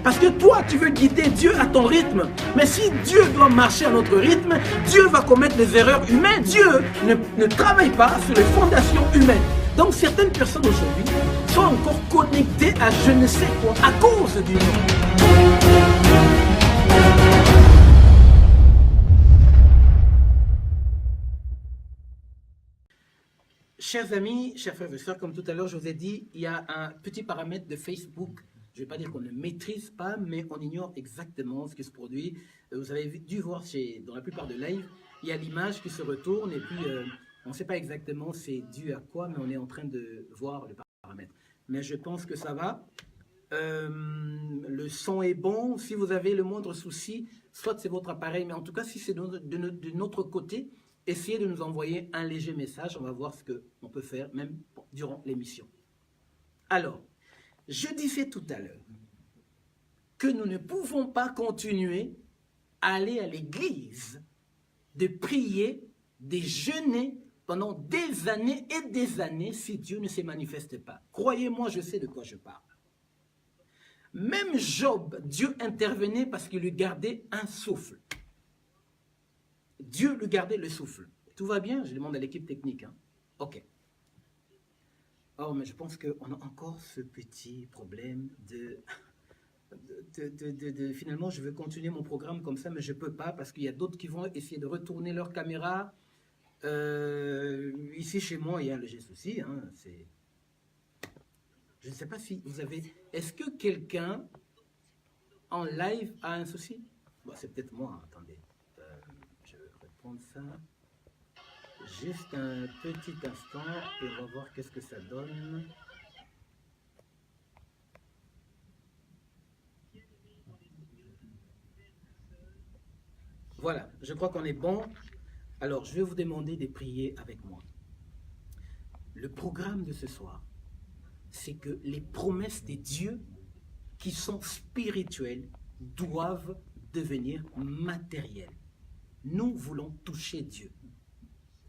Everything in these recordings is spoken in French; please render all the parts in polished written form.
Parce que toi, tu veux guider Dieu à ton rythme. Mais si Dieu doit marcher à notre rythme, Dieu va commettre des erreurs humaines. Dieu ne travaille pas sur les fondations humaines. Donc certaines personnes aujourd'hui sont encore connectées à je ne sais quoi à cause du monde. Chers amis, chers frères et sœurs, comme tout à l'heure je vous ai dit, il y a un petit paramètre de Facebook. Je ne vais pas dire qu'on ne maîtrise pas, mais on ignore exactement ce qui se produit. Vous avez dû voir dans la plupart de live, il y a l'image qui se retourne et puis on ne sait pas exactement c'est dû à quoi, mais on est en train de voir le paramètre. Mais je pense que ça va. Le son est bon. Si vous avez le moindre souci, soit c'est votre appareil, mais en tout cas, si c'est de notre côté, essayez de nous envoyer un léger message. On va voir ce qu'on peut faire, même durant l'émission. Alors, je disais tout à l'heure que nous ne pouvons pas continuer à aller à l'église, de prier, de jeûner pendant des années et des années si Dieu ne se manifeste pas. Croyez-moi, je sais de quoi je parle. Même Job, Dieu intervenait parce qu'il lui gardait un souffle. Dieu lui gardait le souffle. Tout va bien? Je demande à l'équipe technique. Hein? Ok. Oh, mais je pense qu'on a encore ce petit problème finalement, je veux continuer mon programme comme ça, mais je ne peux pas parce qu'il y a d'autres qui vont essayer de retourner leur caméra. Ici, chez moi, il y a un léger souci. Hein, je ne sais pas si vous avez... Est-ce que quelqu'un en live a un souci? Bon, c'est peut-être moi, attendez. Je vais reprendre ça. Juste un petit instant et on va voir qu'est-ce que ça donne. Voilà, je crois qu'on est bon. Alors, je vais vous demander de prier avec moi. Le programme de ce soir, c'est que les promesses de Dieu qui sont spirituelles doivent devenir matérielles. Nous voulons toucher Dieu.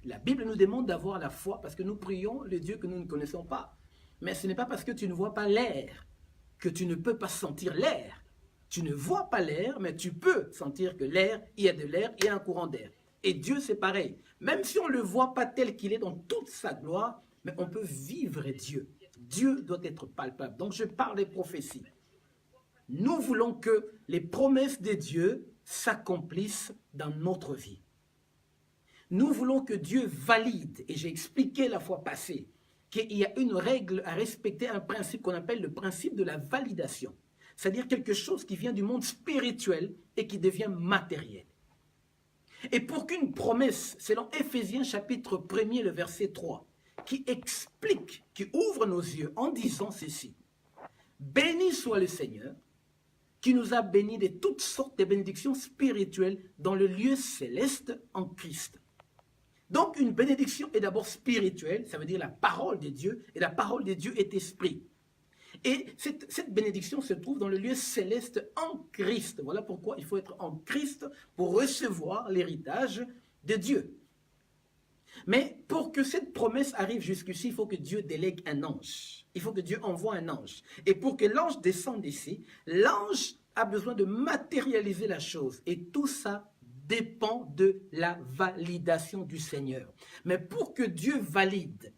La Bible nous demande d'avoir la foi parce que nous prions le Dieu que nous ne connaissons pas. Mais ce n'est pas parce que tu ne vois pas l'air que tu ne peux pas sentir l'air. Tu ne vois pas l'air, mais tu peux sentir que l'air, il y a de l'air, il y a un courant d'air. Et Dieu, c'est pareil. Même si on ne le voit pas tel qu'il est dans toute sa gloire, mais on peut vivre Dieu. Dieu doit être palpable. Donc je parle des prophéties. Nous voulons que les promesses de Dieu s'accomplissent dans notre vie. Nous voulons que Dieu valide, et j'ai expliqué la fois passée, qu'il y a une règle à respecter, un principe qu'on appelle le principe de la validation. C'est-à-dire quelque chose qui vient du monde spirituel et qui devient matériel. Et pour qu'une promesse, selon Éphésiens chapitre 1er, le verset 3, qui explique, qui ouvre nos yeux en disant ceci, « Béni soit le Seigneur, qui nous a bénis de toutes sortes de bénédictions spirituelles dans le lieu céleste en Christ. » Donc une bénédiction est d'abord spirituelle, ça veut dire la parole de Dieu, et la parole de Dieu est esprit. Et cette bénédiction se trouve dans le lieu céleste en Christ. Voilà pourquoi il faut être en Christ pour recevoir l'héritage de Dieu. Mais pour que cette promesse arrive jusqu'ici, il faut que Dieu délègue un ange. Il faut que Dieu envoie un ange. Et pour que l'ange descende ici, l'ange a besoin de matérialiser la chose. Et tout ça dépend de la validation du Seigneur. Mais pour que Dieu valide,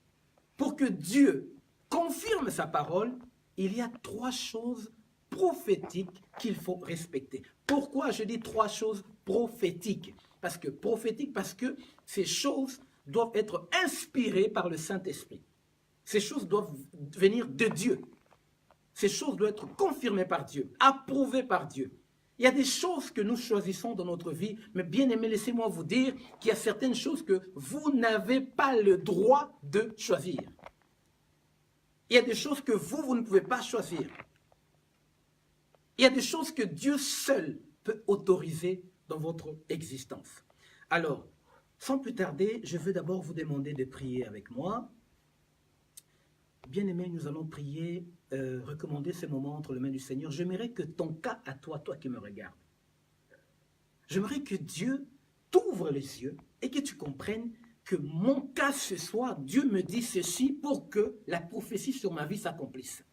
pour que Dieu confirme sa parole, il y a 3 choses prophétiques qu'il faut respecter. Pourquoi je dis 3 choses prophétiques? Parce que ces choses doivent être inspirées par le Saint-Esprit. Ces choses doivent venir de Dieu. Ces choses doivent être confirmées par Dieu, approuvées par Dieu. Il y a des choses que nous choisissons dans notre vie, mais bien aimé, laissez-moi vous dire qu'il y a certaines choses que vous n'avez pas le droit de choisir. Il y a des choses que vous ne pouvez pas choisir. Il y a des choses que Dieu seul peut autoriser dans votre existence. Alors, sans plus tarder, je veux d'abord vous demander de prier avec moi. Bien-aimé, nous allons prier, recommander ce moment entre les mains du Seigneur. J'aimerais que ton cas à toi, toi qui me regardes, j'aimerais que Dieu t'ouvre les yeux et que tu comprennes que mon cas ce soir, Dieu me dit ceci pour que la prophétie sur ma vie s'accomplisse.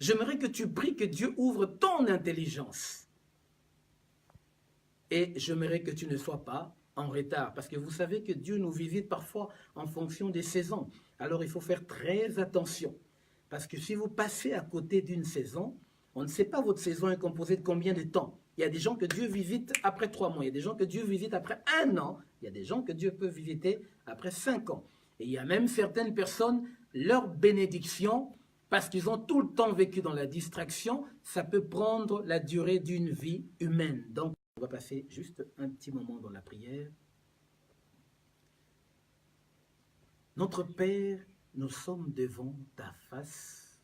J'aimerais que tu pries que Dieu ouvre ton intelligence. Et j'aimerais que tu ne sois pas en retard, parce que vous savez que Dieu nous visite parfois en fonction des saisons. Alors il faut faire très attention, parce que si vous passez à côté d'une saison, on ne sait pas votre saison est composée de combien de temps. Il y a des gens que Dieu visite après 3 mois, il y a des gens que Dieu visite après 1 an, il y a des gens que Dieu peut visiter après 5 ans. Et il y a même certaines personnes, leur bénédiction, parce qu'ils ont tout le temps vécu dans la distraction, ça peut prendre la durée d'une vie humaine. Donc, on va passer juste un petit moment dans la prière. Notre Père, nous sommes devant ta face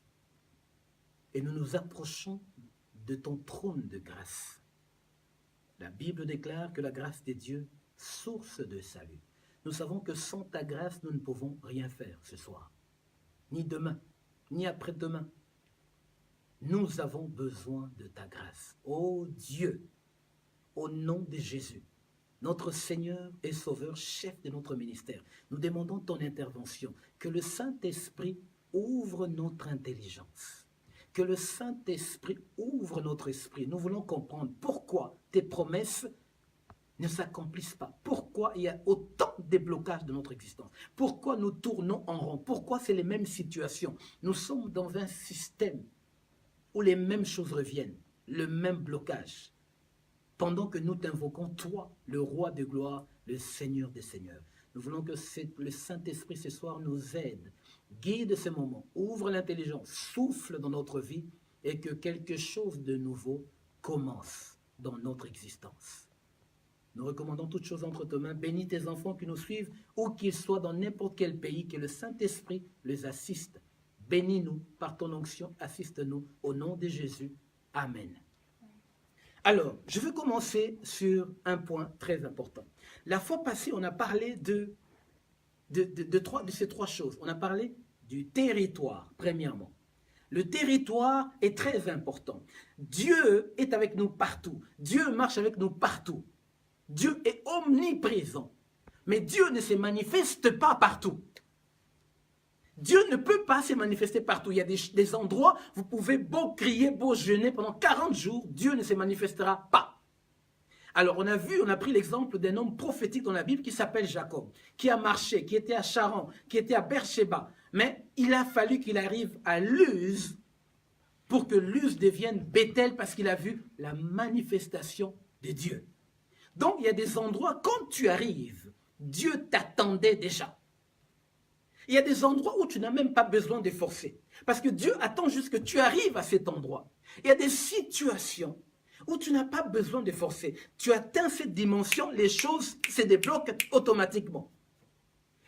et nous nous approchons de ton trône de grâce. La Bible déclare que la grâce de Dieu, source de salut. Nous savons que sans ta grâce, nous ne pouvons rien faire ce soir, ni demain, ni après-demain. Nous avons besoin de ta grâce. Ô Dieu, au nom de Jésus, notre Seigneur et Sauveur, chef de notre ministère, nous demandons ton intervention, que le Saint-Esprit ouvre notre intelligence, que le Saint-Esprit ouvre notre esprit. Nous voulons comprendre pourquoi tes promesses ne s'accomplissent pas, pourquoi il y a autant de blocages de notre existence, pourquoi nous tournons en rond, pourquoi c'est les mêmes situations. Nous sommes dans un système où les mêmes choses reviennent, le même blocage, pendant que nous t'invoquons, toi, le roi de gloire, le Seigneur des seigneurs. Nous voulons que le Saint-Esprit ce soir nous aide, guide ce moment, ouvre l'intelligence, souffle dans notre vie et que quelque chose de nouveau commence dans notre existence. Nous recommandons toutes choses entre tes mains. Bénis tes enfants qui nous suivent, où qu'ils soient dans n'importe quel pays, que le Saint-Esprit les assiste. Bénis-nous par ton onction, assiste-nous au nom de Jésus. Amen. Alors, je veux commencer sur un point très important. La fois passée, on a parlé de ces 3 choses. On a parlé du territoire, premièrement. Le territoire est très important. Dieu est avec nous partout. Dieu marche avec nous partout. Dieu est omniprésent. Mais Dieu ne se manifeste pas partout. Dieu ne peut pas se manifester partout. Il y a des endroits, vous pouvez beau crier, beau jeûner pendant 40 jours, Dieu ne se manifestera pas. Alors on a pris l'exemple d'un homme prophétique dans la Bible qui s'appelle Jacob, qui a marché, qui était à Charan, qui était à Beersheba. Mais il a fallu qu'il arrive à Luz pour que Luz devienne Bethel parce qu'il a vu la manifestation de Dieu. Donc il y a des endroits, quand tu arrives, Dieu t'attendait déjà. Il y a des endroits où tu n'as même pas besoin de forcer. Parce que Dieu attend juste que tu arrives à cet endroit. Il y a des situations où tu n'as pas besoin de forcer. Tu atteins cette dimension, les choses se débloquent automatiquement.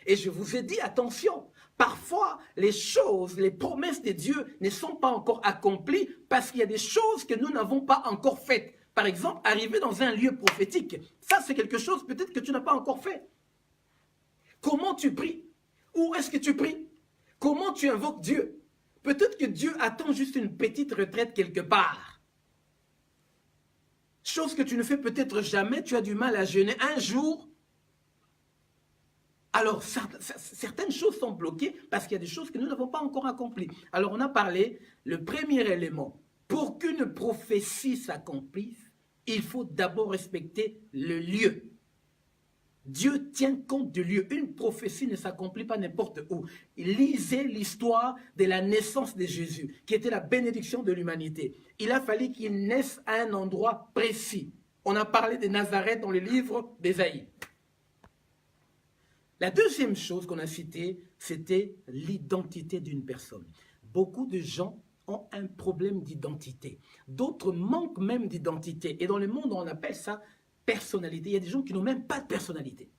Et je vous ai dit, attention, parfois les choses, les promesses de Dieu ne sont pas encore accomplies parce qu'il y a des choses que nous n'avons pas encore faites. Par exemple, arriver dans un lieu prophétique, ça c'est quelque chose peut-être que tu n'as pas encore fait. Comment tu pries? Où est-ce que tu pries? Comment tu invoques Dieu? Peut-être que Dieu attend juste une petite retraite quelque part. Chose que tu ne fais peut-être jamais, tu as du mal à jeûner un jour. Alors, certaines choses sont bloquées parce qu'il y a des choses que nous n'avons pas encore accomplies. Alors, on a parlé, le premier élément, pour qu'une prophétie s'accomplisse, il faut d'abord respecter le lieu. Dieu tient compte du lieu. Une prophétie ne s'accomplit pas n'importe où. Lisez l'histoire de la naissance de Jésus, qui était la bénédiction de l'humanité. Il a fallu qu'il naisse à un endroit précis. On a parlé de Nazareth dans le livre d'Ésaïe. La deuxième chose qu'on a citée, c'était l'identité d'une personne. Beaucoup de gens ont un problème d'identité. D'autres manquent même d'identité. Et dans le monde, on appelle ça personnalité. Il y a des gens qui n'ont même pas de personnalité.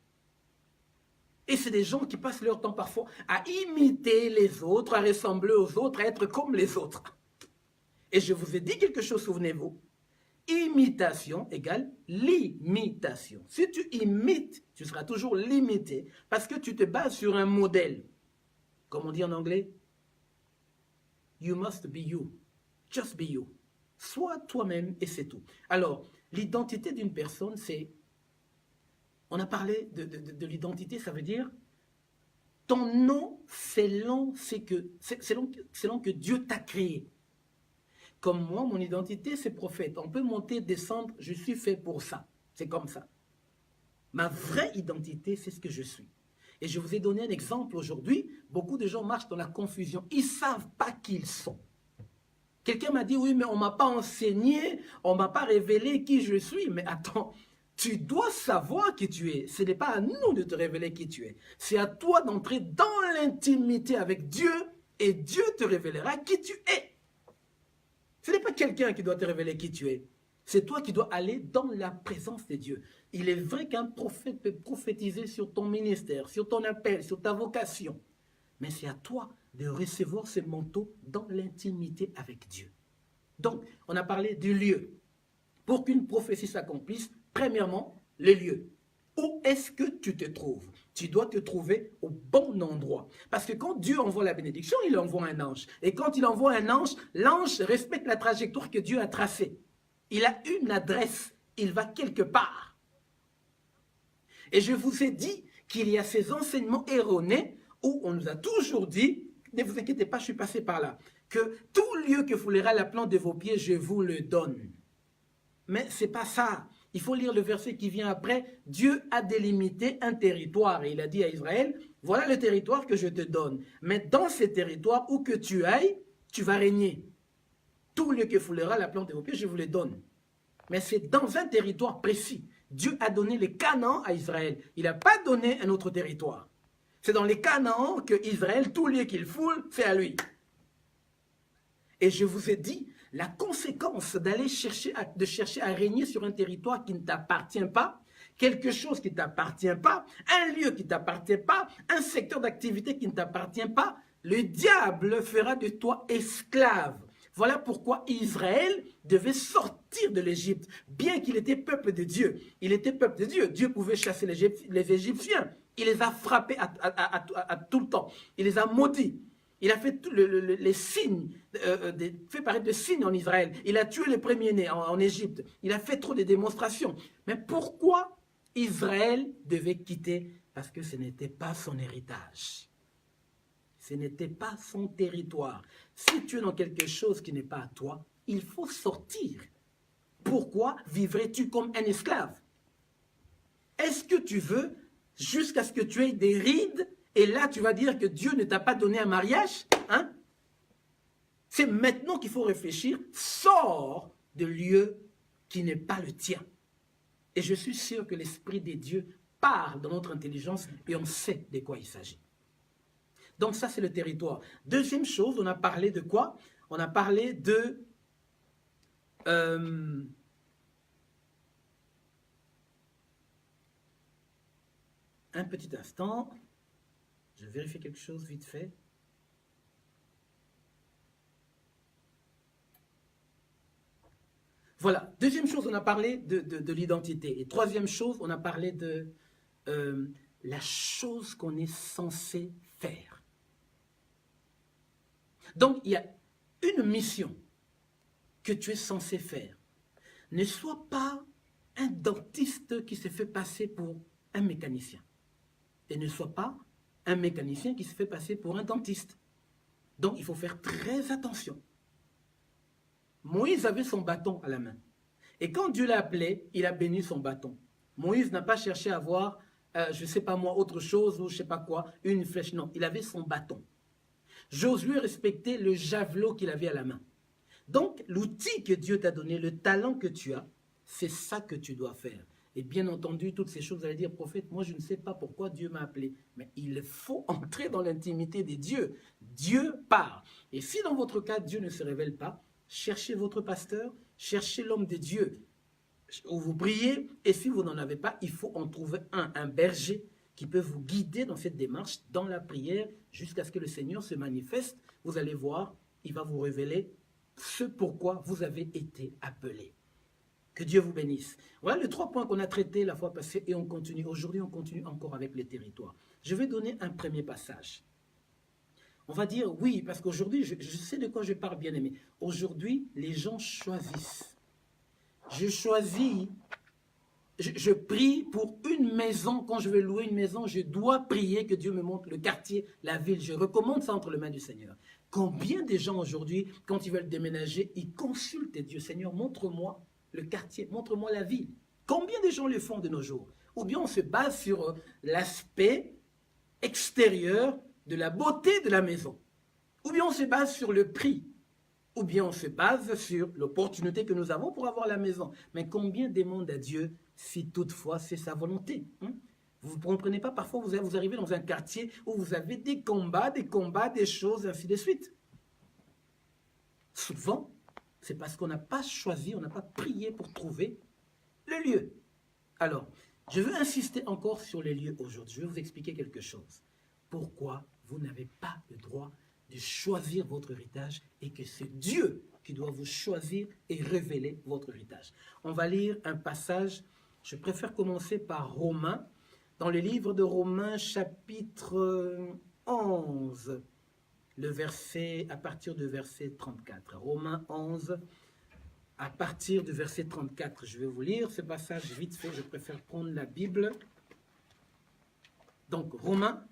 Et c'est des gens qui passent leur temps parfois à imiter les autres, à ressembler aux autres, à être comme les autres. Et je vous ai dit quelque chose, souvenez-vous. Imitation égale limitation. Si tu imites, tu seras toujours limité parce que tu te bases sur un modèle. Comme on dit en anglais, you must be you. Just be you. Sois toi-même et c'est tout. Alors, l'identité d'une personne, c'est... On a parlé de l'identité, ça veut dire ton nom selon que Dieu t'a créé. Comme moi, mon identité, c'est prophète. On peut monter, descendre, je suis fait pour ça. C'est comme ça. Ma vraie identité, c'est ce que je suis. Et je vous ai donné un exemple aujourd'hui. Beaucoup de gens marchent dans la confusion. Ils ne savent pas qui ils sont. Quelqu'un m'a dit, oui, mais on ne m'a pas enseigné, on ne m'a pas révélé qui je suis. Mais attends, tu dois savoir qui tu es. Ce n'est pas à nous de te révéler qui tu es. C'est à toi d'entrer dans l'intimité avec Dieu et Dieu te révélera qui tu es. Ce n'est pas quelqu'un qui doit te révéler qui tu es. C'est toi qui dois aller dans la présence de Dieu. Il est vrai qu'un prophète peut prophétiser sur ton ministère, sur ton appel, sur ta vocation. Mais c'est à toi de recevoir ce manteau dans l'intimité avec Dieu. Donc, on a parlé du lieu. Pour qu'une prophétie s'accomplisse, premièrement, le lieu. Où est-ce que tu te trouves? Tu dois te trouver au bon endroit. Parce que quand Dieu envoie la bénédiction, il envoie un ange. Et quand il envoie un ange, l'ange respecte la trajectoire que Dieu a tracée. Il a une adresse. Il va quelque part. Et je vous ai dit qu'il y a ces enseignements erronés où on nous a toujours dit, ne vous inquiétez pas, je suis passé par là, que tout lieu que foulera la plante de vos pieds, je vous le donne. Mais ce n'est pas ça. Il faut lire le verset qui vient après. Dieu a délimité un territoire. Et il a dit à Israël, voilà le territoire que je te donne. Mais dans ce territoire, où que tu ailles, tu vas régner. Tout lieu que foulera la plante de vos pieds, je vous le donne. Mais c'est dans un territoire précis. Dieu a donné les Canaan à Israël. Il n'a pas donné un autre territoire. C'est dans les Canaan que Israël, tout lieu qu'il foule, c'est à lui. Et je vous ai dit, la conséquence d'aller chercher à régner sur un territoire qui ne t'appartient pas, quelque chose qui ne t'appartient pas, un lieu qui ne t'appartient pas, un secteur d'activité qui ne t'appartient pas, le diable fera de toi esclave. Voilà pourquoi Israël devait sortir de l'Égypte, bien qu'il était peuple de Dieu. Il était peuple de Dieu. Dieu pouvait chasser les Égyptiens. Il les a frappés à tout le temps. Il les a maudits. Il a fait les signes, fait paraître des signes en Israël. Il a tué les premiers-nés en Égypte. Il a fait trop de démonstrations. Mais pourquoi Israël devait quitter? Parce que ce n'était pas son héritage. Ce n'était pas son territoire. Si tu es dans quelque chose qui n'est pas à toi, il faut sortir. Pourquoi vivrais-tu comme un esclave? Est-ce que tu veux, jusqu'à ce que tu aies des rides, et là tu vas dire que Dieu ne t'a pas donné un mariage, hein? C'est maintenant qu'il faut réfléchir. Sors de lieu qui n'est pas le tien. Et je suis sûr que l'Esprit de Dieu parle dans notre intelligence et on sait de quoi il s'agit. Donc ça, c'est le territoire. Deuxième chose, on a parlé de quoi? On a parlé de... un petit instant. Je vérifie quelque chose vite fait. Voilà. Deuxième chose, on a parlé de l'identité. Et troisième chose, on a parlé de la chose qu'on est censé faire. Donc, il y a une mission que tu es censé faire. Ne sois pas un dentiste qui se fait passer pour un mécanicien. Et ne sois pas un mécanicien qui se fait passer pour un dentiste. Donc, il faut faire très attention. Moïse avait son bâton à la main. Et quand Dieu l'a appelé, il a béni son bâton. Moïse n'a pas cherché à avoir, je ne sais pas moi, autre chose ou je ne sais pas quoi, une flèche. Non, il avait son bâton. Josué respectait le javelot qu'il avait à la main. Donc, l'outil que Dieu t'a donné, le talent que tu as, c'est ça que tu dois faire. Et bien entendu, toutes ces choses, vous allez dire, prophète, moi je ne sais pas pourquoi Dieu m'a appelé. Mais il faut entrer dans l'intimité de Dieu. Dieu parle. Et si dans votre cas, Dieu ne se révèle pas, cherchez votre pasteur, cherchez l'homme de Dieu où vous priez. Et si vous n'en avez pas, il faut en trouver un berger qui peut vous guider dans cette démarche, dans la prière, jusqu'à ce que le Seigneur se manifeste. Vous allez voir, il va vous révéler ce pourquoi vous avez été appelé. Que Dieu vous bénisse. Voilà les 3 points qu'on a traités la fois passée et on continue. Aujourd'hui, on continue encore avec les territoires. Je vais donner un premier passage. On va dire oui, parce qu'aujourd'hui, je sais de quoi je parle, bien aimé. Aujourd'hui, les gens choisissent. Je choisis je prie pour une maison. Quand je vais louer une maison, je dois prier que Dieu me montre le quartier, la ville. Je recommande ça entre les mains du Seigneur. Combien de gens aujourd'hui, quand ils veulent déménager, ils consultent Dieu. Seigneur, montre-moi le quartier, montre-moi la ville. Combien de gens le font de nos jours? Ou bien on se base sur l'aspect extérieur de la beauté de la maison. Ou bien on se base sur le prix. Ou bien on se base sur l'opportunité que nous avons pour avoir la maison. Mais combien demandent à Dieu si toutefois c'est sa volonté, hein? Vous ne comprenez pas, parfois vous arrivez dans un quartier où vous avez des combats, des choses, ainsi de suite. Souvent, c'est parce qu'on n'a pas choisi, on n'a pas prié pour trouver le lieu. Alors, je veux insister encore sur les lieux aujourd'hui. Je vais vous expliquer quelque chose. Pourquoi vous n'avez pas le droit de choisir votre héritage et que c'est Dieu qui doit vous choisir et révéler votre héritage. On va lire un passage, je préfère commencer par Romains, dans le livre de Romains chapitre 11, à partir du verset 34. Romains 11, à partir du verset 34. Je vais vous lire ce passage vite fait, je préfère prendre la Bible. Donc, Romains,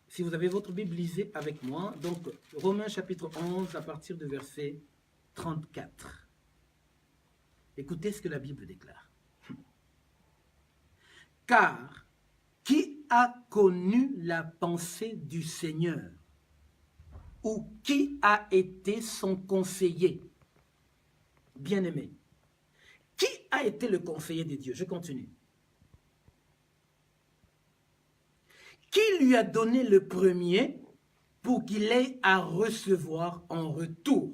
si vous avez votre Bible, lisez avec moi. Donc, Romains chapitre 11, à partir du verset 34. Écoutez ce que la Bible déclare. Car qui a connu la pensée du Seigneur? Ou qui a été son conseiller? Bien-aimé, qui a été le conseiller de Dieu? Je continue. Qui lui a donné le premier pour qu'il ait à recevoir en retour?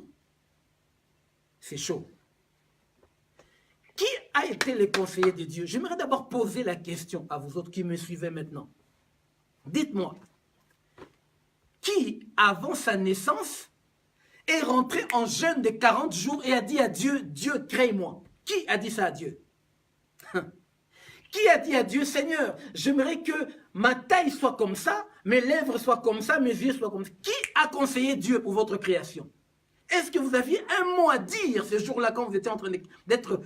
C'est chaud. Qui a été le conseiller de Dieu? J'aimerais d'abord poser la question à vous autres qui me suivez maintenant. Dites-moi, qui, avant sa naissance, est rentré en jeûne de 40 jours et a dit à Dieu, Dieu, crée-moi? Qui a dit ça à Dieu? Qui a dit à Dieu, Seigneur, j'aimerais que ma taille soit comme ça, mes lèvres soient comme ça, mes yeux soient comme ça? Qui a conseillé Dieu pour votre création? Est-ce que vous aviez un mot à dire ce jour-là quand vous étiez en train d'être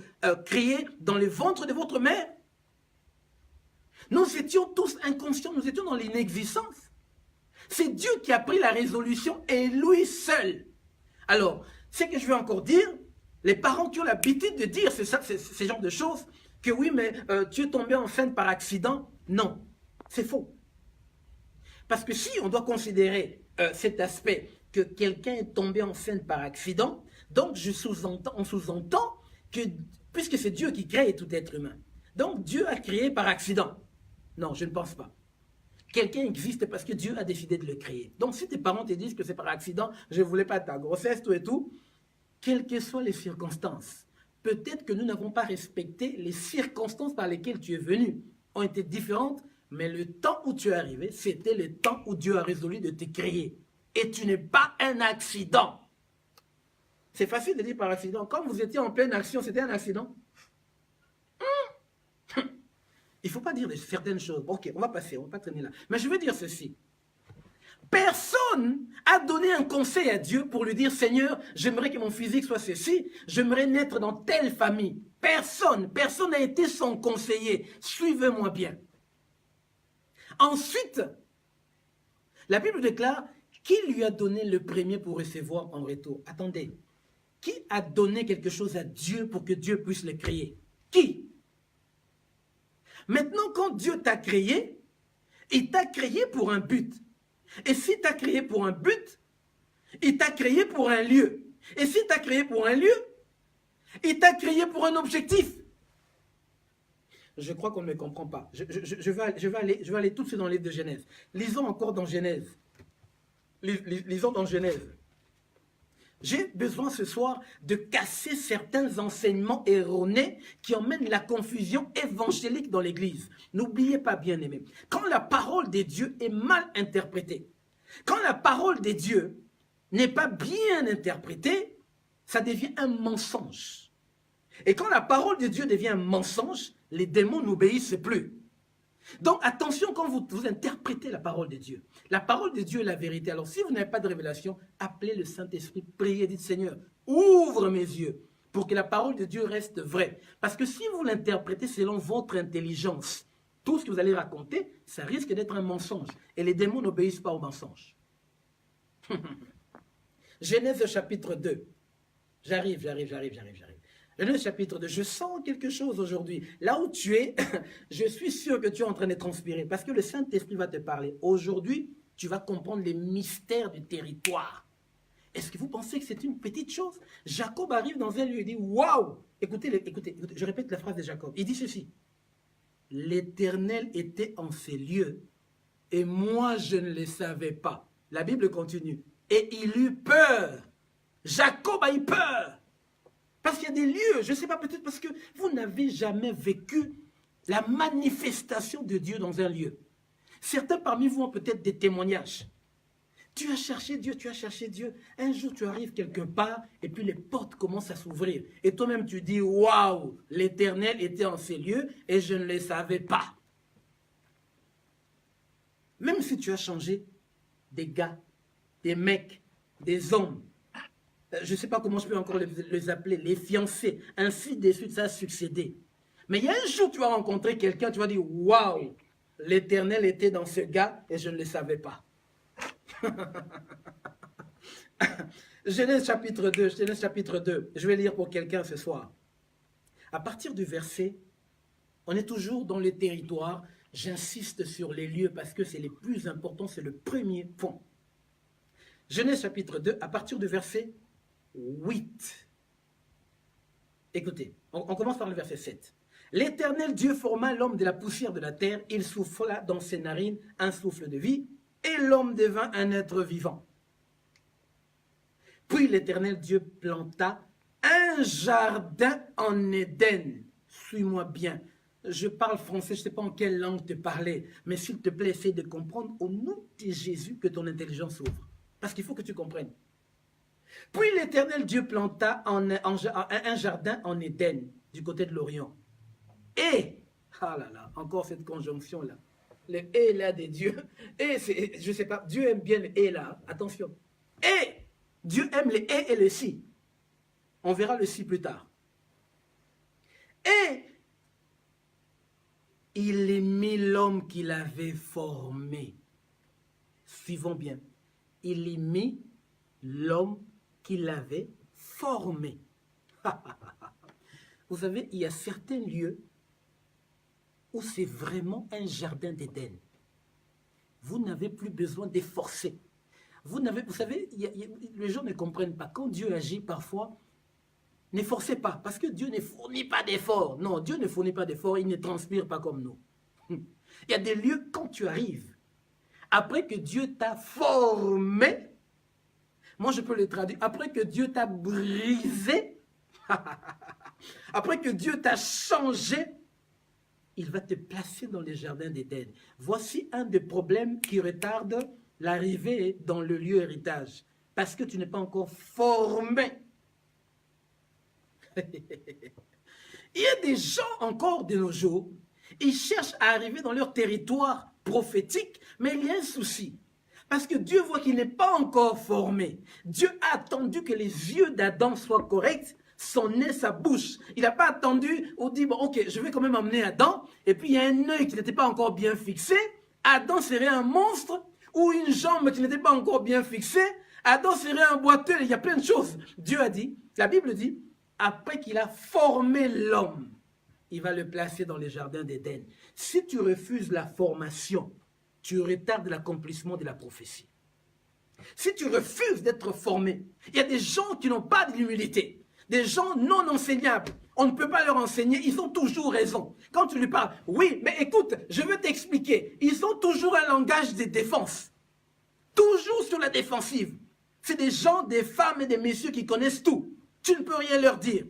créé dans le ventre de votre mère? Nous étions tous inconscients, nous étions dans l'inexistence. C'est Dieu qui a pris la résolution et lui seul. Alors, ce que je veux encore dire, les parents qui ont l'habitude de dire ce genre de choses, que oui, mais tu es tombé enceinte par accident, non, c'est faux. Parce que si on doit considérer cet aspect, que quelqu'un est tombé enceinte par accident, donc on sous-entend que, puisque c'est Dieu qui crée tout être humain, donc Dieu a créé par accident. Non, je ne pense pas. Quelqu'un existe parce que Dieu a décidé de le créer. Donc si tes parents te disent que c'est par accident, je ne voulais pas ta grossesse, tout et tout, quelles que soient les circonstances, peut-être que nous n'avons pas respecté les circonstances par lesquelles tu es venu, ont été différentes, mais le temps où tu es arrivé, c'était le temps où Dieu a résolu de te créer. Et tu n'es pas un accident. C'est facile de dire par accident. Quand vous étiez en pleine action, c'était un accident. Il ne faut pas dire certaines choses. Ok, on va passer, on ne va pas traîner là. Mais je veux dire ceci. Personne a donné un conseil à Dieu pour lui dire, Seigneur, j'aimerais que mon physique soit ceci, j'aimerais naître dans telle famille. Personne n'a été son conseiller. Suivez-moi bien. Ensuite, la Bible déclare, qui lui a donné le premier pour recevoir en retour? Attendez, qui a donné quelque chose à Dieu pour que Dieu puisse le créer? Qui? Maintenant, quand Dieu t'a créé, il t'a créé pour un but. Et si t'a créé pour un but, il t'a créé pour un lieu. Et si t'a créé pour un lieu, il t'a créé pour un objectif. Je crois qu'on ne me comprend pas. Je vais aller tout de suite dans le livre de Genèse. Lisons encore dans Genèse. Lisons dans Genèse. J'ai besoin ce soir de casser certains enseignements erronés qui emmènent la confusion évangélique dans l'Église. N'oubliez pas, bien-aimés, quand la parole de Dieu est mal interprétée, quand la parole de Dieu n'est pas bien interprétée, ça devient un mensonge. Et quand la parole de Dieu devient un mensonge, les démons n'obéissent plus. Donc attention quand vous interprétez la parole de Dieu. La parole de Dieu est la vérité. Alors si vous n'avez pas de révélation, appelez le Saint-Esprit, priez, dites Seigneur, ouvre mes yeux pour que la parole de Dieu reste vraie. Parce que si vous l'interprétez selon votre intelligence, tout ce que vous allez raconter, ça risque d'être un mensonge. Et les démons n'obéissent pas aux mensonges. Genèse chapitre 2. J'arrive. Genèse chapitre 2. Je sens quelque chose aujourd'hui. Là où tu es, je suis sûr que tu es en train de transpirer. Parce que le Saint-Esprit va te parler. Aujourd'hui, tu vas comprendre les mystères du territoire. Est-ce que vous pensez que c'est une petite chose? Jacob arrive dans un lieu et dit, waouh! Écoutez, je répète la phrase de Jacob. Il dit ceci. L'Éternel était en ces lieux et moi je ne le savais pas. La Bible continue. Et il eut peur. Jacob a eu peur. Parce qu'il y a des lieux, je ne sais pas, peut-être parce que vous n'avez jamais vécu la manifestation de Dieu dans un lieu. Certains parmi vous ont peut-être des témoignages. Tu as cherché Dieu, tu as cherché Dieu. Un jour, tu arrives quelque part et puis les portes commencent à s'ouvrir. Et toi-même, tu dis, waouh, l'Éternel était en ces lieux et je ne le savais pas. Même si tu as changé des gars, des mecs, des hommes, je ne sais pas comment je peux encore les appeler, les fiancés, ainsi de suite, ça a succédé. Mais il y a un jour, tu vas rencontrer quelqu'un, tu vas dire, waouh, l'Éternel était dans ce gars et je ne le savais pas. Genèse chapitre 2, je vais lire pour quelqu'un ce soir. À partir du verset, on est toujours dans le territoire, j'insiste sur les lieux parce que c'est les plus importants, c'est le premier point. Genèse chapitre 2, à partir du verset 8. Écoutez, on commence par le verset 7. L'Éternel Dieu forma l'homme de la poussière de la terre, il souffla dans ses narines un souffle de vie, et l'homme devint un être vivant. Puis l'Éternel Dieu planta un jardin en Éden. Suis-moi bien. Je parle français, je ne sais pas en quelle langue te parler, mais s'il te plaît, essaie de comprendre au nom de Jésus que ton intelligence s'ouvre. Parce qu'il faut que tu comprennes. Puis l'Éternel Dieu planta un jardin en Éden, du côté de l'Orient. Et, ah là là, encore cette conjonction-là. Le « et » là des dieux. Et, je ne sais pas, Dieu aime bien le « et » là. Attention. Et, Dieu aime le « et » et le « si ». On verra le « si » plus tard. Et, il aimait l'homme qu'il avait formé. Suivons bien. Il aimait l'homme qu'il avait formé. Vous savez, il y a certains lieux où c'est vraiment un jardin d'Éden. Vous n'avez plus besoin d'efforcer. Vous savez, les gens ne comprennent pas. Quand Dieu agit parfois, n'efforcez pas. Parce que Dieu ne fournit pas d'efforts. Non, Dieu ne fournit pas d'efforts. Il ne transpire pas comme nous. Il y a des lieux, quand tu arrives, après que Dieu t'a formé, moi je peux le traduire, après que Dieu t'a brisé, après que Dieu t'a changé, il va te placer dans les jardins d'Éden. Voici un des problèmes qui retarde l'arrivée dans le lieu héritage. Parce que tu n'es pas encore formé. Il y a des gens encore de nos jours, ils cherchent à arriver dans leur territoire prophétique, mais il y a un souci. Parce que Dieu voit qu'il n'est pas encore formé. Dieu a attendu que les yeux d'Adam soient corrects, son nez, sa bouche. Il n'a pas attendu, on dit, bon, ok, je vais quand même amener Adam, et puis il y a un œil qui n'était pas encore bien fixé, Adam serait un monstre, ou une jambe qui n'était pas encore bien fixée, Adam serait un boiteux, il y a plein de choses. Dieu a dit, la Bible dit, après qu'il a formé l'homme, il va le placer dans les jardins d'Éden. Si tu refuses la formation, tu retardes l'accomplissement de la prophétie. Si tu refuses d'être formé, il y a des gens qui n'ont pas d'humilité. Des gens non enseignables, on ne peut pas leur enseigner, ils ont toujours raison. Quand tu lui parles, oui, mais écoute, je veux t'expliquer. Ils ont toujours un langage de défense. Toujours sur la défensive. C'est des gens, des femmes et des messieurs qui connaissent tout. Tu ne peux rien leur dire.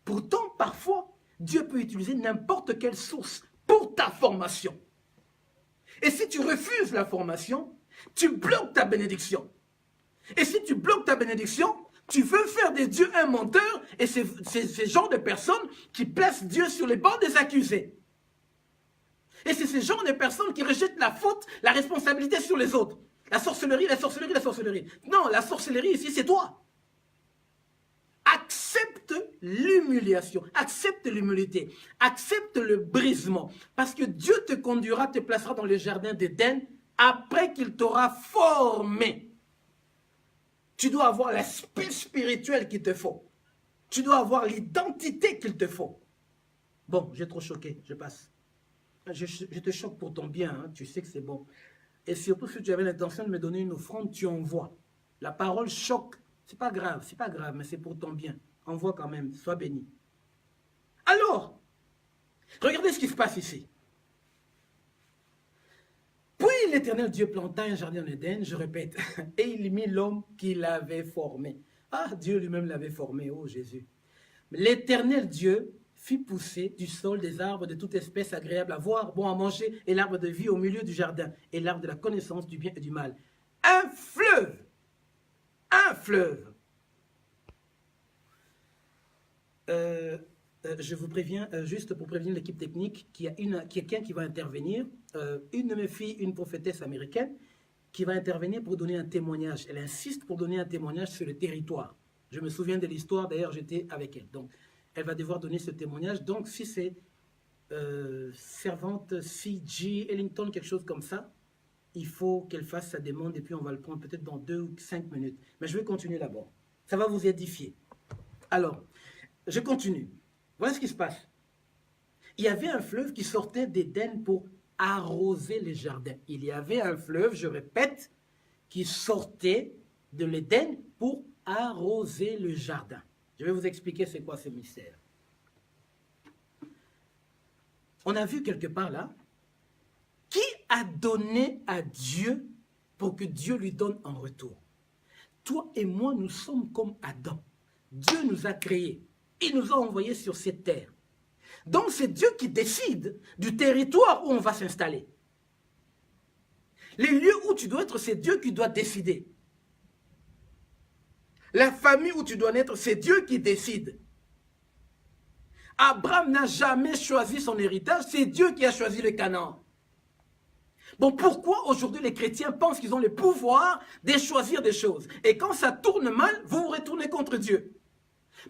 Pourtant, parfois, Dieu peut utiliser n'importe quelle source pour ta formation. Et si tu refuses la formation, tu bloques ta bénédiction. Et si tu bloques ta bénédiction, tu veux faire de Dieu un menteur, et c'est ce genre de personnes qui placent Dieu sur les bancs des accusés. Et c'est ce genre de personnes qui rejettent la faute, la responsabilité sur les autres. La sorcellerie, la sorcellerie, la sorcellerie. Non, la sorcellerie ici, c'est toi. Accepte l'humiliation. Accepte l'humilité. Accepte le brisement. Parce que Dieu te conduira, te placera dans le jardin d'Éden après qu'il t'aura formé. Tu dois avoir l'aspect spirituel qu'il te faut. Tu dois avoir l'identité qu'il te faut. Bon, j'ai trop choqué, je passe. Je te choque pour ton bien, hein, tu sais que c'est bon. Et surtout, si tu avais l'intention de me donner une offrande, tu envoies. La parole choque. C'est pas grave, mais c'est pour ton bien. Envoie quand même, sois béni. Alors, regardez ce qui se passe ici. Puis l'Éternel Dieu planta un jardin en Éden, je répète, et il mit l'homme qu'il avait formé. Ah, Dieu lui-même l'avait formé, oh Jésus. L'Éternel Dieu fit pousser du sol des arbres de toute espèce agréables à voir, bon à manger, et l'arbre de vie au milieu du jardin, et l'arbre de la connaissance du bien et du mal. Un fleuve. Je vous préviens, juste pour prévenir l'équipe technique, qu'il y a quelqu'un qui va intervenir, une de mes filles, une prophétesse américaine, qui va intervenir pour donner un témoignage. Elle insiste pour donner un témoignage sur le territoire. Je me souviens de l'histoire, d'ailleurs j'étais avec elle. Donc, elle va devoir donner ce témoignage. Donc, si c'est servante C.G. Ellington, quelque chose comme ça, il faut qu'elle fasse sa demande et puis on va le prendre peut-être dans 2 ou 5 minutes. Mais je vais continuer d'abord. Ça va vous édifier. Alors, je continue. Voilà ce qui se passe. Il y avait un fleuve qui sortait d'Éden pour arroser les jardins. Il y avait un fleuve, je répète, qui sortait de l'Éden pour arroser le jardin. Je vais vous expliquer c'est quoi ce mystère. On a vu quelque part là, qui a donné à Dieu pour que Dieu lui donne en retour? Toi et moi, nous sommes comme Adam. Dieu nous a créés. Il nous a envoyés sur cette terre. Donc c'est Dieu qui décide du territoire où on va s'installer. Les lieux où tu dois être, c'est Dieu qui doit décider. La famille où tu dois naître, c'est Dieu qui décide. Abraham n'a jamais choisi son héritage, c'est Dieu qui a choisi le Canaan. Bon, pourquoi aujourd'hui les chrétiens pensent qu'ils ont le pouvoir de choisir des choses? Et quand ça tourne mal, vous vous retournez contre Dieu.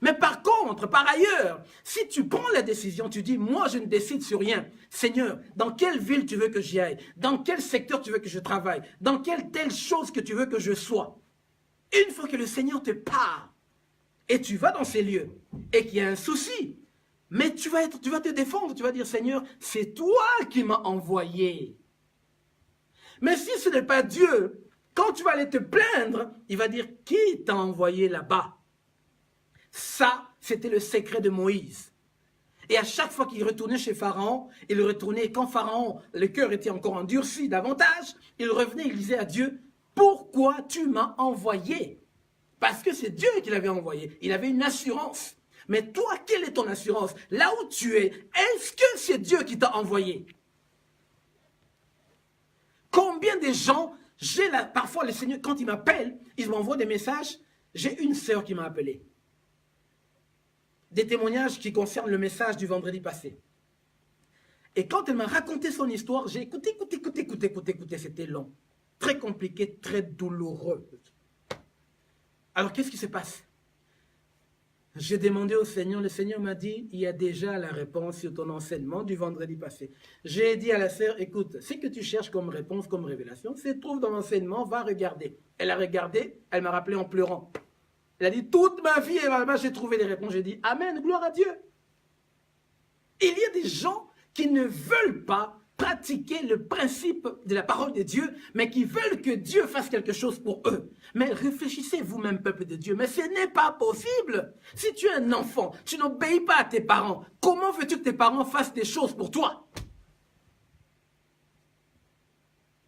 Mais par contre, par ailleurs, si tu prends la décision, tu dis, moi je ne décide sur rien. Seigneur, dans quelle ville tu veux que j'y aille? Dans quel secteur tu veux que je travaille? Dans quelle telle chose que tu veux que je sois? Une fois que le Seigneur te parle, et tu vas dans ces lieux, et qu'il y a un souci, mais tu vas te défendre, tu vas dire, Seigneur, c'est toi qui m'as envoyé. Mais si ce n'est pas Dieu, quand tu vas aller te plaindre, il va dire, qui t'a envoyé là-bas? Ça, c'était le secret de Moïse. Et à chaque fois qu'il retournait chez Pharaon, il retournait, quand Pharaon, le cœur était encore endurci davantage, il revenait, il disait à Dieu, pourquoi tu m'as envoyé? Parce que c'est Dieu qui l'avait envoyé. Il avait une assurance. Mais toi, quelle est ton assurance? Là où tu es, est-ce que c'est Dieu qui t'a envoyé? Combien de gens, parfois le Seigneur, quand il m'appelle, il m'envoie des messages. J'ai une sœur qui m'a appelé. Des témoignages qui concernent le message du vendredi passé. Et quand elle m'a raconté son histoire, j'ai écouté, c'était long. Très compliqué, très douloureux. Alors qu'est-ce qui se passe? J'ai demandé au Seigneur, le Seigneur m'a dit, il y a déjà la réponse sur ton enseignement du vendredi passé. J'ai dit à la sœur, écoute, ce que tu cherches comme réponse, comme révélation, se trouve dans l'enseignement, va regarder. Elle a regardé, elle m'a rappelé en pleurant. Elle a dit, toute ma vie, j'ai trouvé les réponses. J'ai dit, amen, gloire à Dieu. Il y a des gens qui ne veulent pas pratiquer le principe de la parole de Dieu, mais qui veulent que Dieu fasse quelque chose pour eux. Mais réfléchissez vous-même, peuple de Dieu, mais ce n'est pas possible. Si tu es un enfant, tu n'obéis pas à tes parents, comment veux-tu que tes parents fassent des choses pour toi?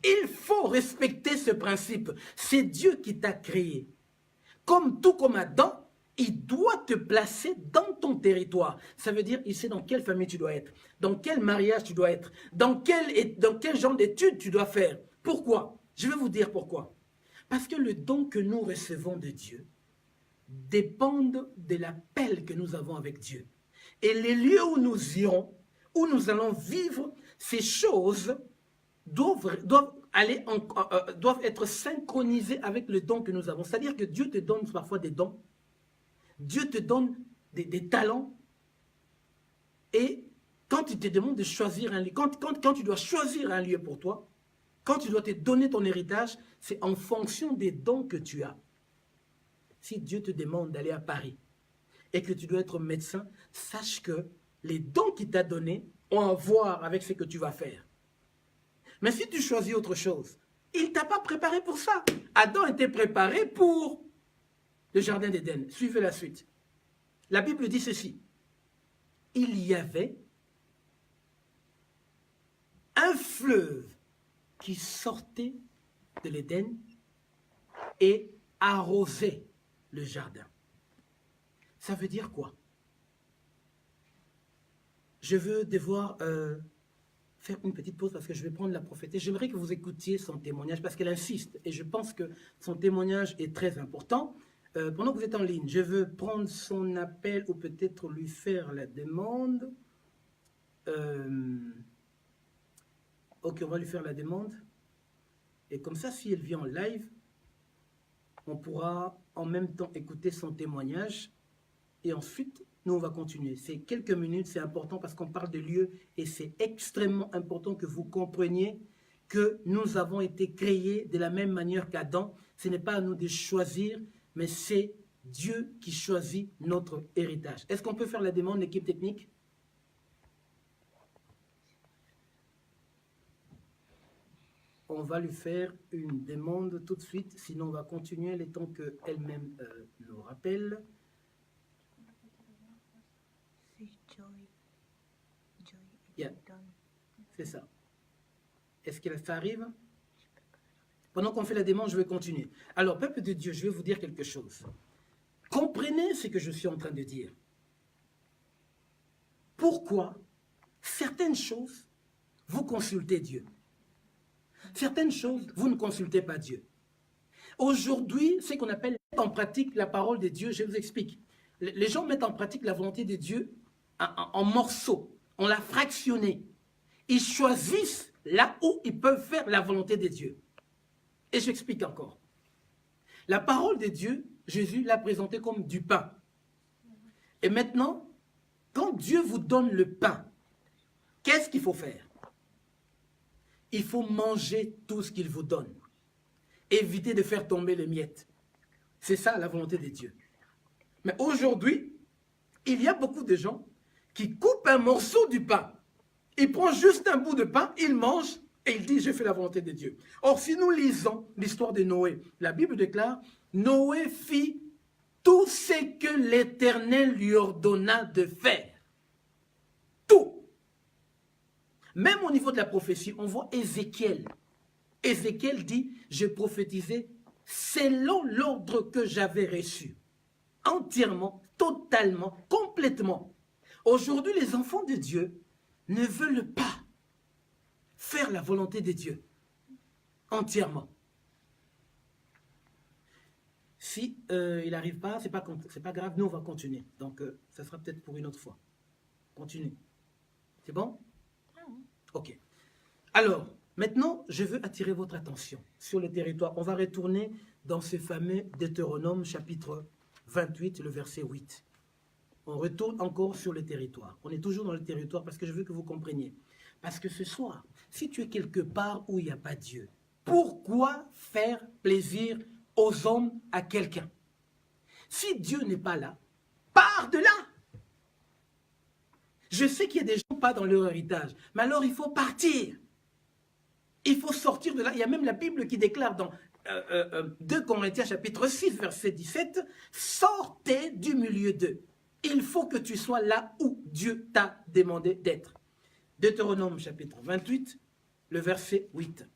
Il faut respecter ce principe. C'est Dieu qui t'a créé. Tout comme Adam, il doit te placer dans ton territoire. Ça veut dire, il sait dans quelle famille tu dois être, dans quel mariage tu dois être, dans quel genre d'études tu dois faire. Pourquoi? Je vais vous dire pourquoi. Parce que le don que nous recevons de Dieu dépendent de l'appel que nous avons avec Dieu. Et les lieux où nous irons, où nous allons vivre, ces choses doivent être synchronisées avec le don que nous avons. C'est-à-dire que Dieu te donne parfois des dons. Dieu te donne des talents. Et quand il te demande de choisir un lieu, quand tu dois choisir un lieu pour toi, quand tu dois te donner ton héritage, c'est en fonction des dons que tu as. Si Dieu te demande d'aller à Paris et que tu dois être médecin, sache que les dons qu'il t'a donnés ont à voir avec ce que tu vas faire. Mais si tu choisis autre chose, il ne t'a pas préparé pour ça. Adam était préparé pour le jardin d'Éden. Suivez la suite. La Bible dit ceci. Il y avait un fleuve qui sortait de l'Éden et arrosait le jardin. Ça veut dire quoi? Je veux devoir faire une petite pause parce que je vais prendre la prophétesse. J'aimerais que vous écoutiez son témoignage parce qu'elle insiste et je pense que son témoignage est très important. Pendant que vous êtes en ligne, je veux prendre son appel ou peut-être lui faire la demande. Ok, on va lui faire la demande. Et comme ça, si elle vient en live, on pourra en même temps écouter son témoignage. Et ensuite, nous, on va continuer. C'est quelques minutes, c'est important parce qu'on parle de lieu et c'est extrêmement important que vous compreniez que nous avons été créés de la même manière qu'Adam. Ce n'est pas à nous de choisir, mais c'est Dieu qui choisit notre héritage. Est-ce qu'on peut faire la demande, l'équipe technique? On va lui faire une demande tout de suite, sinon on va continuer le temps qu'elle-même nous rappelle. Yeah. C'est ça. Est-ce que ça arrive? Pendant qu'on fait la demande, je vais continuer. Alors, peuple de Dieu, je vais vous dire quelque chose. Comprenez ce que je suis en train de dire. Pourquoi certaines choses, vous consultez Dieu? Certaines choses, vous ne consultez pas Dieu. Aujourd'hui, ce qu'on appelle mettre en pratique la parole de Dieu, je vous explique. Les gens mettent en pratique la volonté de Dieu en morceaux. On l'a fractionné. Ils choisissent là où ils peuvent faire la volonté de Dieu. Et j'explique encore. La parole de Dieu, Jésus l'a présentée comme du pain. Et maintenant, quand Dieu vous donne le pain, qu'est-ce qu'il faut faire? Il faut manger tout ce qu'il vous donne. Éviter de faire tomber les miettes. C'est ça la volonté de Dieu. Mais aujourd'hui, il y a beaucoup de gens qui coupent un morceau du pain. Ils prennent juste un bout de pain, ils mangent et ils disent « je fais la volonté de Dieu ». Or, si nous lisons l'histoire de Noé, la Bible déclare « Noé fit tout ce que l'Éternel lui ordonna de faire ». Tout. Même au niveau de la prophétie, on voit Ézéchiel. Ézéchiel dit « je prophétisais selon l'ordre que j'avais reçu ». Entièrement, totalement, complètement. Aujourd'hui, les enfants de Dieu ne veulent pas faire la volonté de Dieu entièrement. Si il n'arrive pas, c'est pas grave, nous on va continuer. Donc, ça sera peut-être pour une autre fois. Continue. C'est bon? Ok. Alors, maintenant, je veux attirer votre attention sur le territoire. On va retourner dans ce fameux Deutéronome chapitre 28, le verset 8. On retourne encore sur le territoire. On est toujours dans le territoire parce que je veux que vous compreniez. Parce que ce soir, si tu es quelque part où il n'y a pas Dieu, pourquoi faire plaisir aux hommes à quelqu'un? Si Dieu n'est pas là, pars de là. Je sais qu'il y a des gens pas dans leur héritage, mais alors il faut partir. Il faut sortir de là. Il y a même la Bible qui déclare dans 2 Corinthiens chapitre 6, verset 17, « Sortez du milieu d'eux. Il faut que tu sois là où Dieu t'a demandé d'être. » Deutéronome chapitre 28, le verset 8.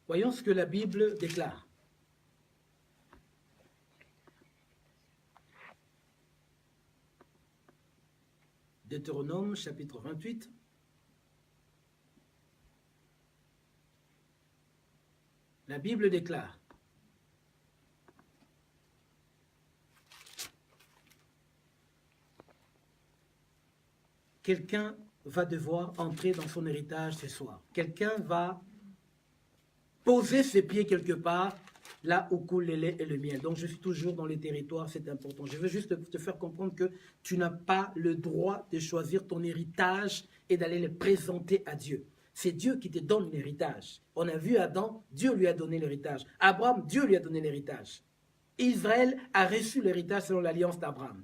Voyons ce que la Bible déclare. Deutéronome chapitre 28. La Bible déclare. Quelqu'un va devoir entrer dans son héritage ce soir. Quelqu'un va poser ses pieds quelque part là où coule le lait et le miel. Donc je suis toujours dans les territoires, c'est important. Je veux juste te faire comprendre que tu n'as pas le droit de choisir ton héritage et d'aller le présenter à Dieu. C'est Dieu qui te donne l'héritage. On a vu Adam, Dieu lui a donné l'héritage. Abraham, Dieu lui a donné l'héritage. Israël a reçu l'héritage selon l'alliance d'Abraham.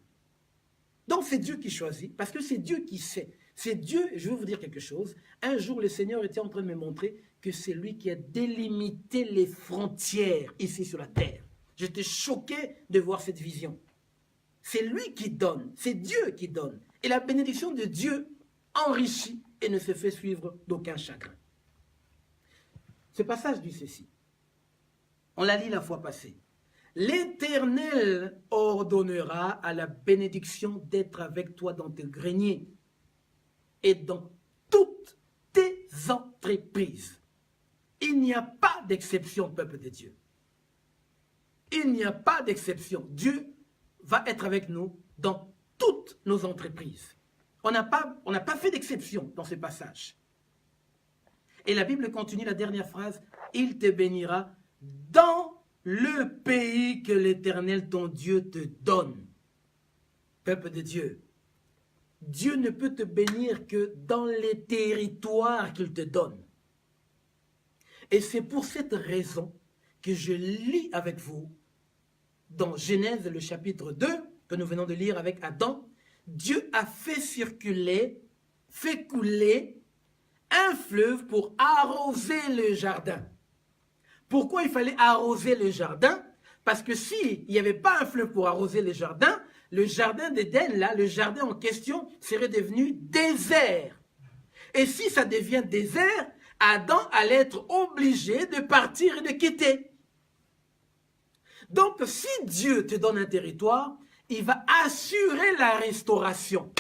Donc c'est Dieu qui choisit, parce que c'est Dieu qui sait. C'est Dieu, je vais vous dire quelque chose, un jour le Seigneur était en train de me montrer que c'est lui qui a délimité les frontières ici sur la terre. J'étais choqué de voir cette vision. C'est lui qui donne, c'est Dieu qui donne. Et la bénédiction de Dieu enrichit et ne se fait suivre d'aucun chagrin. Ce passage dit ceci. On l'a lu la fois passée. L'Éternel ordonnera à la bénédiction d'être avec toi dans tes greniers et dans toutes tes entreprises. Il n'y a pas d'exception, peuple de Dieu. Il n'y a pas d'exception. Dieu va être avec nous dans toutes nos entreprises. On n'a pas fait d'exception dans ce passage. Et la Bible continue la dernière phrase. Il te bénira dans le pays que l'Éternel, ton Dieu, te donne. Peuple de Dieu, Dieu ne peut te bénir que dans les territoires qu'il te donne. Et c'est pour cette raison que je lis avec vous dans Genèse, le chapitre 2, que nous venons de lire avec Adam. Dieu a fait circuler, fait couler un fleuve pour arroser le jardin. Pourquoi il fallait arroser le jardin? Parce que s'il n'y avait pas un fleuve pour arroser le jardin d'Éden, là, le jardin en question serait devenu désert. Et si ça devient désert, Adam allait être obligé de partir et de quitter. Donc, si Dieu te donne un territoire, il va assurer la restauration.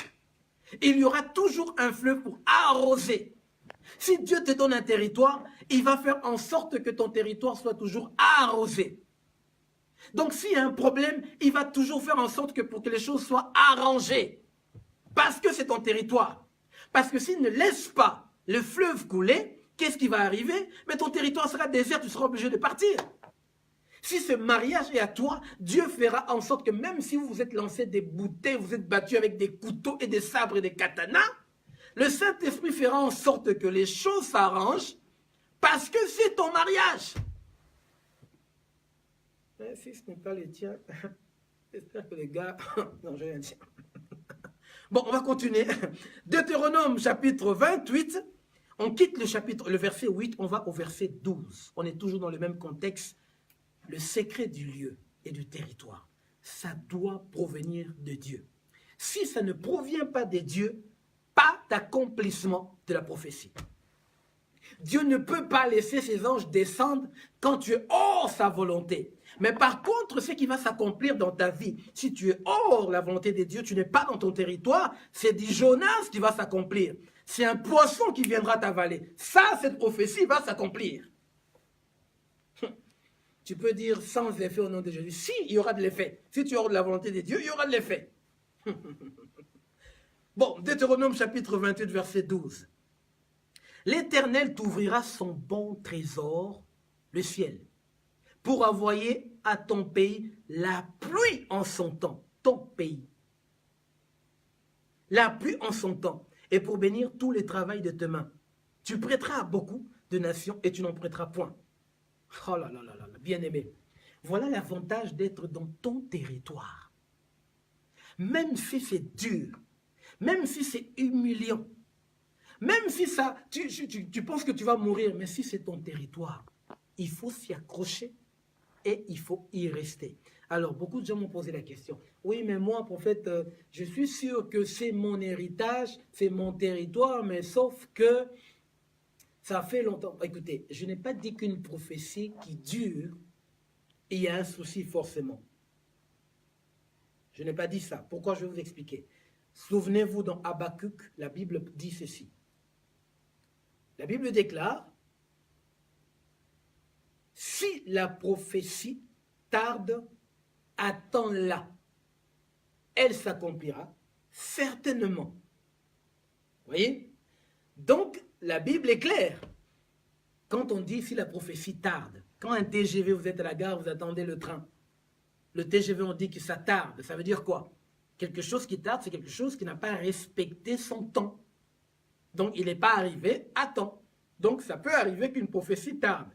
Il y aura toujours un fleuve pour arroser. Si Dieu te donne un territoire, il va faire en sorte que ton territoire soit toujours arrosé. Donc s'il y a un problème, il va toujours faire en sorte que pour que les choses soient arrangées. Parce que c'est ton territoire. Parce que s'il ne laisse pas le fleuve couler, qu'est-ce qui va arriver? Mais ton territoire sera désert, tu seras obligé de partir. Si ce mariage est à toi, Dieu fera en sorte que même si vous vous êtes lancé des bouteilles, vous êtes battu avec des couteaux et des sabres et des katanas, le Saint-Esprit fera en sorte que les choses s'arrangent parce que c'est ton mariage. Mais si ce n'est pas le tien, j'espère que les gars... Non, je viens de dire. Bon, on va continuer. Deutéronome chapitre 28. On quitte le verset 8, on va au verset 12. On est toujours dans le même contexte. Le secret du lieu et du territoire, ça doit provenir de Dieu. Si ça ne provient pas de Dieu, pas d'accomplissement de la prophétie. Dieu ne peut pas laisser ses anges descendre quand tu es hors sa volonté. Mais par contre, ce qui va s'accomplir dans ta vie, si tu es hors la volonté de Dieu, tu n'es pas dans ton territoire, c'est du Jonas qui va s'accomplir. C'est un poisson qui viendra t'avaler. Ça, cette prophétie va s'accomplir. Tu peux dire sans effet au nom de Jésus. Si, il y aura de l'effet. Si tu es hors de la volonté de Dieu, il y aura de l'effet. Bon, Deutéronome chapitre 28, verset 12. L'Éternel t'ouvrira son bon trésor, le ciel, pour envoyer à ton pays la pluie en son temps. Ton pays. La pluie en son temps. Et pour bénir tous les travaux de tes mains. Tu prêteras à beaucoup de nations et tu n'en prêteras point. Oh là là là là, bien-aimé. Voilà l'avantage d'être dans ton territoire. Même si c'est dur, même si c'est humiliant, même si ça, tu penses que tu vas mourir, mais si c'est ton territoire, il faut s'y accrocher et il faut y rester. Alors, beaucoup de gens m'ont posé la question. Oui, mais moi, prophète, je suis sûr que c'est mon héritage, c'est mon territoire, mais sauf que ça fait longtemps. Écoutez, je n'ai pas dit qu'une prophétie qui dure, il y a un souci forcément. Je n'ai pas dit ça. Pourquoi? Je vais vous expliquer. Souvenez-vous, dans Habakkuk, la Bible dit ceci. La Bible déclare, si la prophétie tarde, attends-la. Elle s'accomplira certainement. Vous voyez? Donc, la Bible est claire. Quand on dit si la prophétie tarde, Quand un TGV, vous êtes à la gare, vous attendez le train. Le TGV, on dit que ça tarde. Ça veut dire quoi? Quelque chose qui tarde, c'est quelque chose qui n'a pas respecté son temps. Donc, il n'est pas arrivé à temps. Donc, ça peut arriver qu'une prophétie tarde.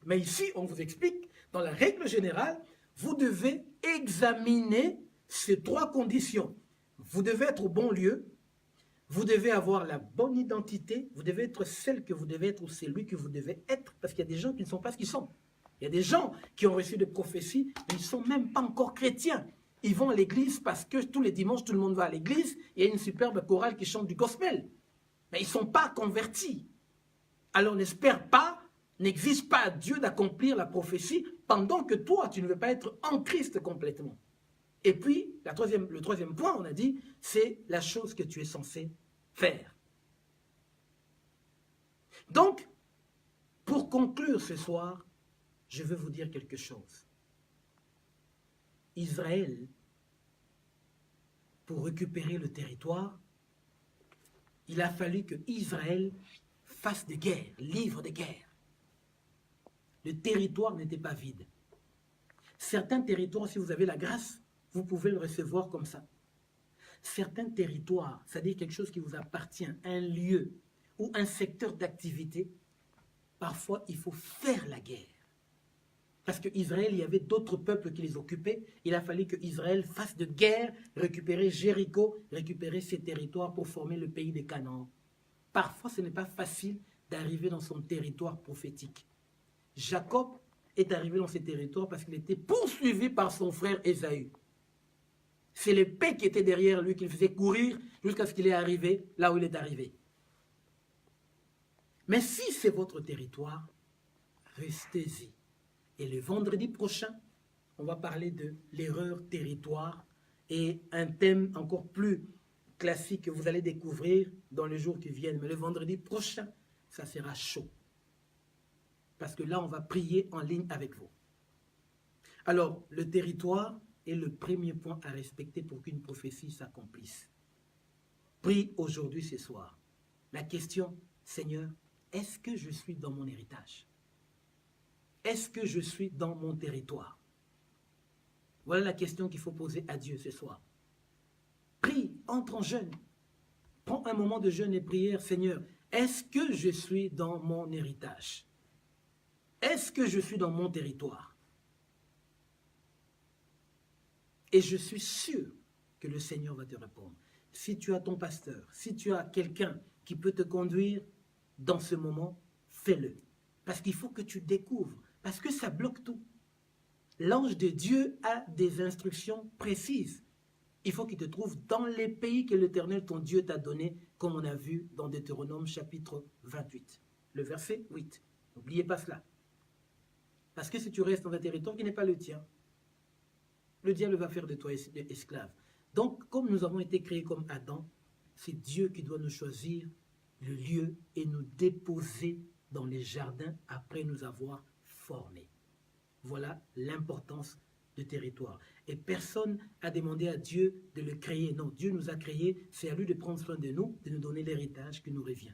Mais ici, on vous explique, dans la règle générale, vous devez examiner ces 3 conditions. Vous devez être au bon lieu, vous devez avoir la bonne identité, vous devez être celle que vous devez être ou celui que vous devez être, parce qu'il y a des gens qui ne sont pas ce qu'ils sont. Il y a des gens qui ont reçu des prophéties, mais ils ne sont même pas encore chrétiens. Ils vont à l'église parce que tous les dimanches, tout le monde va à l'église, il y a une superbe chorale qui chante du gospel. Mais ils ne sont pas convertis. Alors n'espère pas, n'exige pas à Dieu d'accomplir la prophétie pendant que toi, tu ne veux pas être en Christ complètement. Et puis, le troisième point, on a dit, c'est la chose que tu es censé faire. Donc, pour conclure ce soir, je veux vous dire quelque chose. Israël, pour récupérer le territoire, il a fallu que Israël fasse des guerres, livre des guerres. Le territoire n'était pas vide. Certains territoires, si vous avez la grâce, vous pouvez le recevoir comme ça. Certains territoires, c'est-à-dire quelque chose qui vous appartient, un lieu ou un secteur d'activité, parfois il faut faire la guerre. Parce qu'Israël, il y avait d'autres peuples qui les occupaient. Il a fallu qu'Israël fasse de guerre, récupérer Jéricho, récupérer ses territoires pour former le pays des Canaan. Parfois, ce n'est pas facile d'arriver dans son territoire prophétique. Jacob est arrivé dans ses territoires parce qu'il était poursuivi par son frère Ésaü. C'est l'épée qui était derrière lui, qui le faisait courir jusqu'à ce qu'il est arrivé là où il est arrivé. Mais si c'est votre territoire, restez-y. Et le vendredi prochain, on va parler de l'erreur territoire et un thème encore plus classique que vous allez découvrir dans les jours qui viennent. Mais le vendredi prochain, ça sera chaud. Parce que là, on va prier en ligne avec vous. Alors, le territoire est le premier point à respecter pour qu'une prophétie s'accomplisse. Prie aujourd'hui, ce soir. La question, Seigneur, est-ce que je suis dans mon héritage? Est-ce que je suis dans mon territoire? Voilà la question qu'il faut poser à Dieu ce soir. Prie, entre en jeûne. Prends un moment de jeûne et prière. Seigneur, est-ce que je suis dans mon héritage? Est-ce que je suis dans mon territoire? Et je suis sûr que le Seigneur va te répondre. Si tu as ton pasteur, si tu as quelqu'un qui peut te conduire dans ce moment, fais-le. Parce qu'il faut que tu découvres. Parce que ça bloque tout. L'ange de Dieu a des instructions précises. Il faut qu'il te trouve dans les pays que l'Éternel, ton Dieu, t'a donné, comme on a vu dans Deutéronome chapitre 28. Le verset 8. N'oubliez pas cela. Parce que si tu restes dans un territoire qui n'est pas le tien, le diable va faire de toi esclave. Donc, comme nous avons été créés comme Adam, c'est Dieu qui doit nous choisir le lieu et nous déposer dans les jardins après nous avoir formés. Voilà l'importance du territoire. Et personne n'a demandé à Dieu de le créer. Non, Dieu nous a créés, c'est à lui de prendre soin de nous donner l'héritage qui nous revient.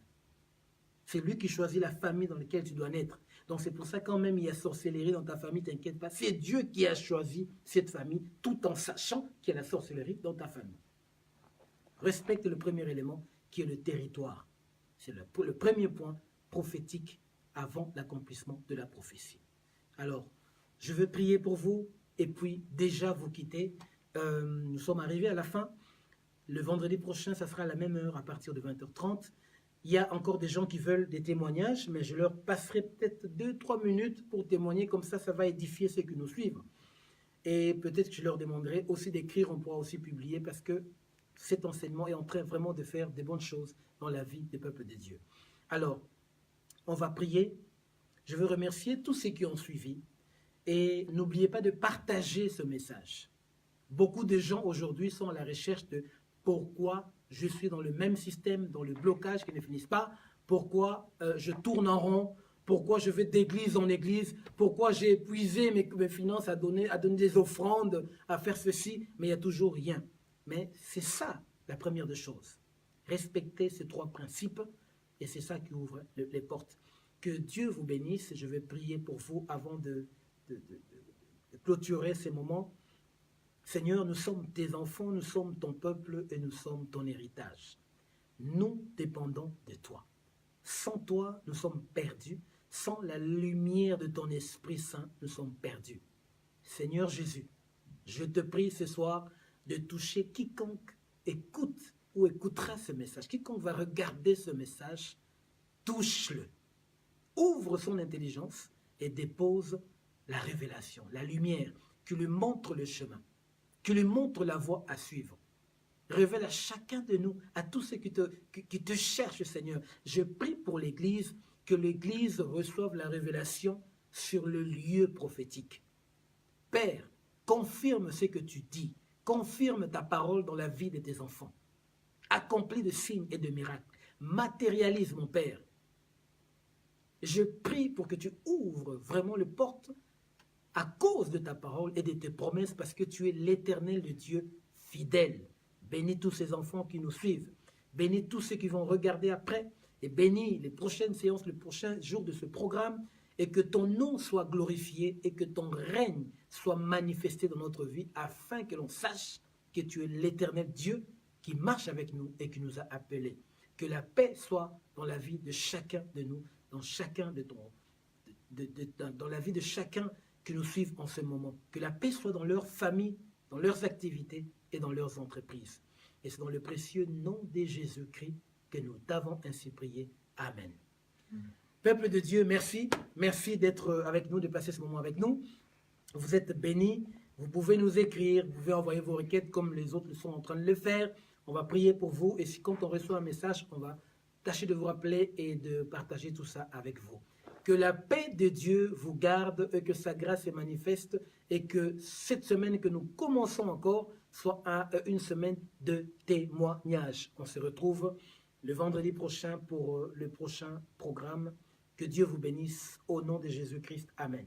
C'est lui qui choisit la famille dans laquelle tu dois naître. Donc c'est pour ça quand même il y a sorcellerie dans ta famille, t'inquiète pas. C'est Dieu qui a choisi cette famille tout en sachant qu'il y a la sorcellerie dans ta famille. Respecte le premier élément qui est le territoire. C'est le premier point prophétique avant l'accomplissement de la prophétie. Alors, je veux prier pour vous et puis déjà vous quitter. Nous sommes arrivés à la fin. Le vendredi prochain, ça sera à la même heure à partir de 20h30. Il y a encore des gens qui veulent des témoignages, mais je leur passerai peut-être 2-3 minutes pour témoigner. Comme ça, ça va édifier ceux qui nous suivent. Et peut-être que je leur demanderai aussi d'écrire, on pourra aussi publier parce que cet enseignement est en train vraiment de faire des bonnes choses dans la vie des peuples de Dieu. Alors, on va prier. Je veux remercier tous ceux qui ont suivi. Et n'oubliez pas de partager ce message. Beaucoup de gens aujourd'hui sont à la recherche de pourquoi je suis dans le même système, dans le blocage qui ne finit pas, pourquoi je tourne en rond, pourquoi je vais d'église en église, pourquoi j'ai épuisé mes finances à donner des offrandes, à faire ceci, mais il n'y a toujours rien. Mais c'est ça la première des choses. Respecter ces 3 principes et c'est ça qui ouvre les portes. Que Dieu vous bénisse. Je vais prier pour vous avant de clôturer ces moments. Seigneur, nous sommes tes enfants, nous sommes ton peuple et nous sommes ton héritage. Nous dépendons de toi. Sans toi, nous sommes perdus. Sans la lumière de ton Esprit Saint, nous sommes perdus. Seigneur Jésus, je te prie ce soir de toucher quiconque écoute ou écoutera ce message. Quiconque va regarder ce message, touche-le. Ouvre son intelligence et dépose la révélation, la lumière, qui lui montre le chemin, qui lui montre la voie à suivre. Révèle à chacun de nous, à tous ceux qui te cherchent, Seigneur. Je prie pour l'Église, que l'Église reçoive la révélation sur le lieu prophétique. Père, confirme ce que tu dis, confirme ta parole dans la vie de tes enfants. Accomplis de signes et de miracles. Matérialise, mon Père. Je prie pour que tu ouvres vraiment les portes à cause de ta parole et de tes promesses, parce que tu es l'Éternel de Dieu fidèle. Bénis tous ces enfants qui nous suivent. Bénis tous ceux qui vont regarder après. Et bénis les prochaines séances, les prochains jours de ce programme. Et que ton nom soit glorifié et que ton règne soit manifesté dans notre vie, afin que l'on sache que tu es l'Éternel Dieu qui marche avec nous et qui nous a appelés. Que la paix soit dans la vie de chacun de nous, dans chacun dans la vie de chacun qui nous suivent en ce moment. Que la paix soit dans leur famille, dans leurs activités et dans leurs entreprises. Et c'est dans le précieux nom de Jésus-Christ que nous t'avons ainsi prié. Amen. Peuple de Dieu, merci. Merci d'être avec nous, de passer ce moment avec nous. Vous êtes bénis. Vous pouvez nous écrire, vous pouvez envoyer vos requêtes comme les autres sont en train de le faire. On va prier pour vous. Et si quand on reçoit un message, on va tâcher de vous rappeler et de partager tout ça avec vous. Que la paix de Dieu vous garde et que sa grâce se manifeste et que cette semaine que nous commençons encore soit une semaine de témoignage. On se retrouve le vendredi prochain pour le prochain programme. Que Dieu vous bénisse au nom de Jésus-Christ. Amen.